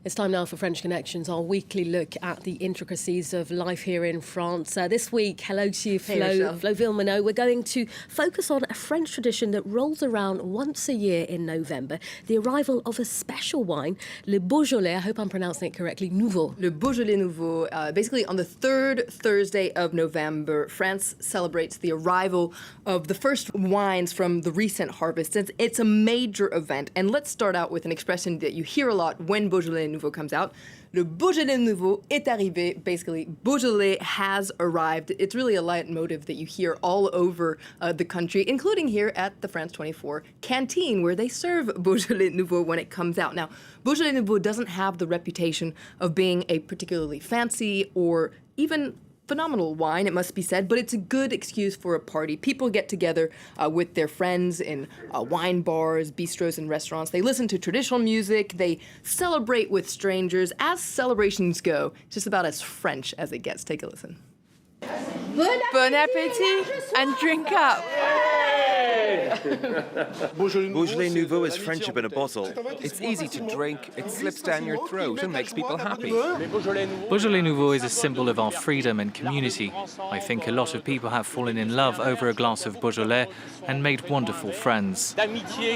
It's time now for French Connections, our weekly look at the intricacies of life here in France. This week, hello to you, Flo Villeminot. We're going to focus on a French tradition that rolls around once a year in November, the arrival of a special wine, le Beaujolais, I hope I'm pronouncing it correctly, nouveau. Le Beaujolais nouveau. Basically, on the third Thursday of November, France celebrates the arrival of the first wines from the recent harvest. It's a major event. And let's start out with an expression that you hear a lot when Beaujolais nouveau comes out. Le Beaujolais nouveau est arrivé. Basically, Beaujolais has arrived. It's really a leitmotif that you hear all over the country, including here at the France 24 canteen, where they serve Beaujolais nouveau when it comes out. Now, Beaujolais nouveau doesn't have the reputation of being a particularly fancy or even phenomenal wine, it must be said, but it's a good excuse for a party. People get together with their friends in wine bars, bistros, and restaurants. They listen to traditional music. They celebrate with strangers. As celebrations go, it's just about as French as it gets. Take a listen. Bon appétit and drink up. Beaujolais nouveau is friendship in a bottle. It's easy to drink, it slips down your throat and makes people happy. Beaujolais nouveau is a symbol of our freedom and community. I think a lot of people have fallen in love over a glass of Beaujolais and made wonderful friends. It's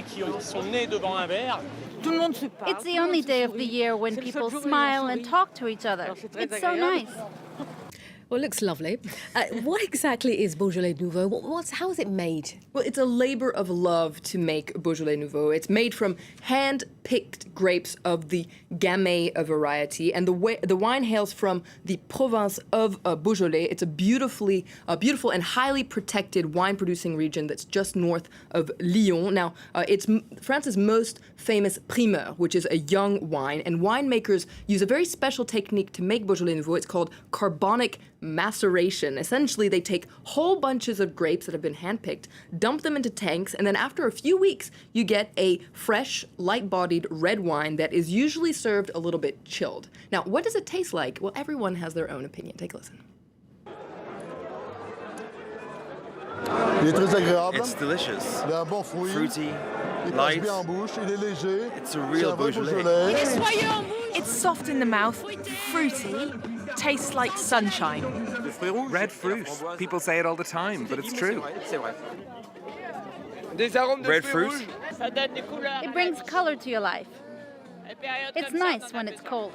the only day of the year when people smile and talk to each other. It's so nice. Well, it looks lovely. What exactly is Beaujolais nouveau? How is it made? Well, it's a labor of love to make Beaujolais nouveau. It's made from hand-picked grapes of the Gamay variety, and the wine hails from the province of Beaujolais. It's a beautiful and highly protected wine-producing region that's just north of Lyon. Now, it's France's most famous primeur, which is a young wine, and winemakers use a very special technique to make Beaujolais nouveau. It's called carbonic maceration. Essentially, they take whole bunches of grapes that have been handpicked, dump them into tanks, and then after a few weeks, you get a fresh, light-bodied red wine that is usually served a little bit chilled. Now, what does it taste like? Well, everyone has their own opinion. Take a listen. It's delicious, fruity, light. It's a real Beaujolais. It's soft in the mouth, fruity, tastes like sunshine. Red fruit. People say it all the time, but it's true. Red fruit? It brings color to your life. It's nice when it's cold.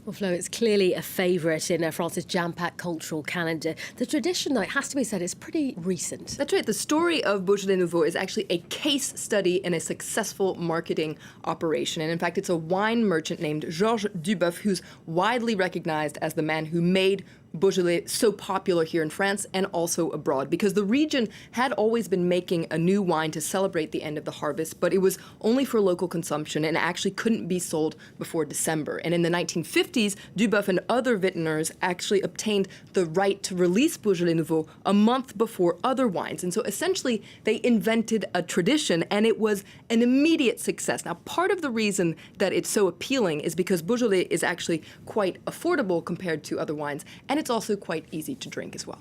Well, Flo, it's clearly a favourite in France's jam-packed cultural calendar. The tradition, though, it has to be said, is pretty recent. That's right. The story of Beaujolais nouveau is actually a case study in a successful marketing operation. And in fact, it's a wine merchant named Georges Duboeuf who's widely recognized as the man who made Beaujolais so popular here in France and also abroad, because the region had always been making a new wine to celebrate the end of the harvest, but it was only for local consumption and actually couldn't be sold before December. And in the 1950s, Duboeuf and other vintners actually obtained the right to release Beaujolais nouveau a month before other wines. And so essentially, they invented a tradition, and it was an immediate success. Now, part of the reason that it's so appealing is because Beaujolais is actually quite affordable compared to other wines, and it's also quite easy to drink as well.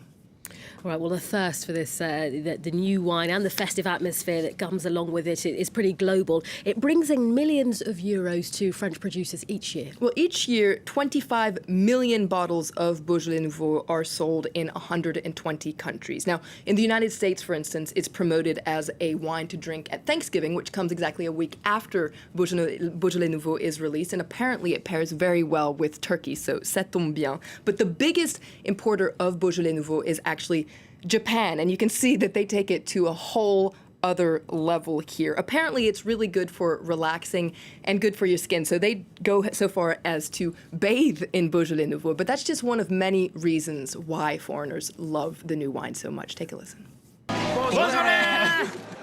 All right, well, the thirst for this, the new wine and the festive atmosphere that comes along with it is pretty global. It brings in millions of euros to French producers each year. Well, each year, 25 million bottles of Beaujolais nouveau are sold in 120 countries. Now, in the United States, for instance, it's promoted as a wine to drink at Thanksgiving, which comes exactly a week after Beaujolais nouveau is released, and apparently it pairs very well with turkey, so ça tombe bien. But the biggest importer of Beaujolais nouveau is actually Japan, and you can see that they take it to a whole other level here. Apparently, it's really good for relaxing and good for your skin, so they go so far as to bathe in Beaujolais nouveau, but that's just one of many reasons why foreigners love the new wine so much. Take a listen.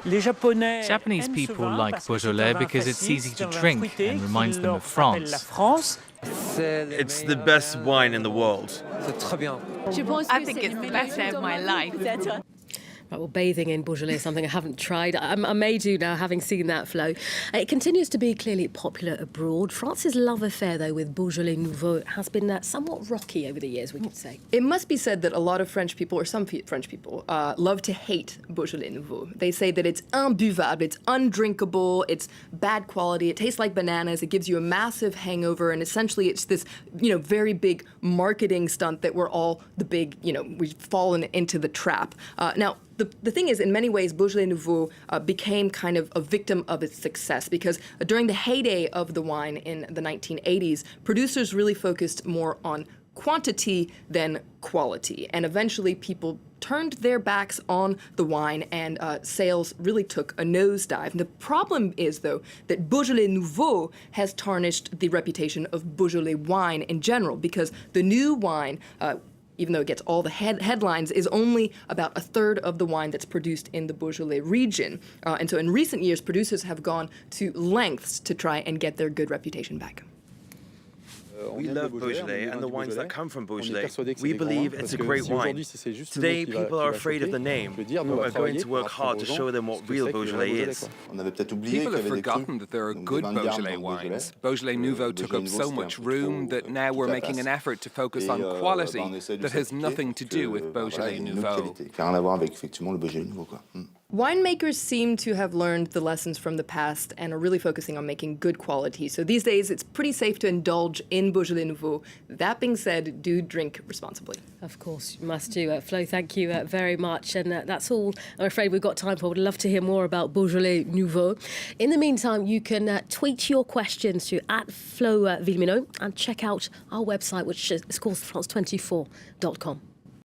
Japanese people like Beaujolais because it's easy to drink and reminds them of France. It's the best wine in the world. I think it's the best day of my life. Right, well, bathing in Beaujolais is something I haven't tried. I may do now, having seen that flow. It continues to be clearly popular abroad. France's love affair, though, with Beaujolais nouveau has been somewhat rocky over the years, we could say. It must be said that a lot of French people, or some French people, love to hate Beaujolais nouveau. They say that it's imbuvable, it's undrinkable, it's bad quality, it tastes like bananas, it gives you a massive hangover, and essentially it's this, very big marketing stunt that we're all the big, we've fallen into the trap. Now, the thing is, in many ways, Beaujolais Nouveau became kind of a victim of its success because during the heyday of the wine in the 1980s, producers really focused more on quantity than quality. And eventually people turned their backs on the wine and sales really took a nosedive. And the problem is, though, that Beaujolais Nouveau has tarnished the reputation of Beaujolais wine in general because the new wine, even though it gets all the headlines, is only about a third of the wine that's produced in the Beaujolais region. And so in recent years, producers have gone to lengths to try and get their good reputation back. We love Beaujolais and the wines that come from Beaujolais. We believe it's a great wine. Today, people are afraid of the name, but we're going to work hard to show them what real Beaujolais is. People have forgotten that there are good Beaujolais wines. Beaujolais Nouveau took up so much room that now we're making an effort to focus on quality that has nothing to do with Beaujolais Nouveau. Winemakers seem to have learned the lessons from the past and are really focusing on making good quality. So these days, it's pretty safe to indulge in Beaujolais Nouveau. That being said, do drink responsibly. Of course, you must do. Flo, thank you very much. And that's all I'm afraid we've got time for. We'd love to hear more about Beaujolais Nouveau. In the meantime, you can tweet your questions to @FloVillemino and check out our website, which is called France24.com.